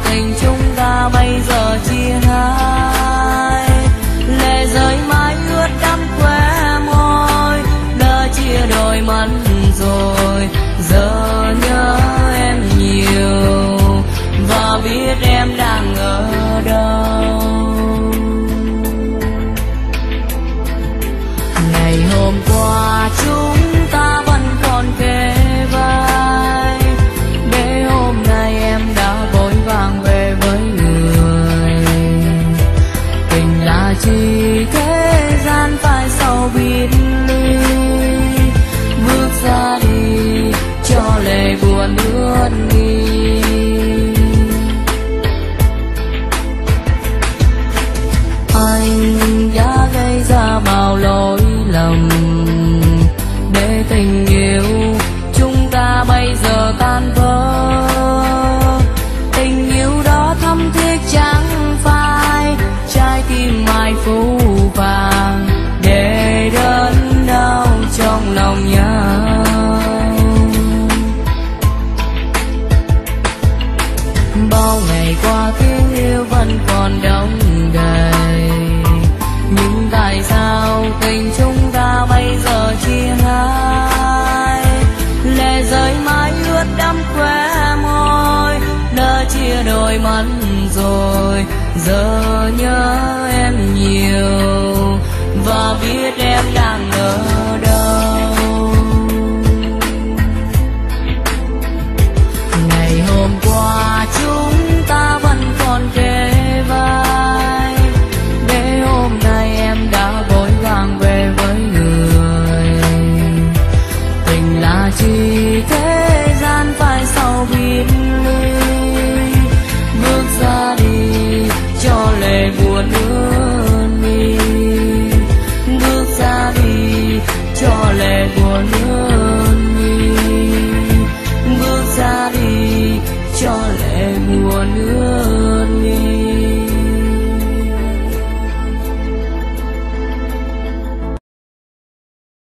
tình chúng ta bây giờ chia hai. Lệ rơi mãi ướt đẫm khóe môi, đã chia đôi mắt rồi, giờ nhớ em nhiều và biết em đang ở đâu. Ngày hôm qua chúng ta vẫn còn kề vai, để hôm nay em đã vội vàng về với người. Tình là chi thế gian phải sau biệt ly, bước ra đi cho lệ buồn ướt đi. Anh đã gây ra bao lỗi lầm để tình yêu chúng ta bây giờ tan vỡ. Tình yêu đó thâm thiết chẳng phai, trái tim mai phũ vàng để đớn đau trong lòng nhau. Bao ngày qua tiếng yêu vẫn còn đong đầy, nhưng tại sao tình chúng ta bây giờ chia hai? Lệ rơi mãi ướt đẫm khóe môi, đã chia đôi mắt rồi, giờ nhớ em nhiều và biết em đang ở đâu.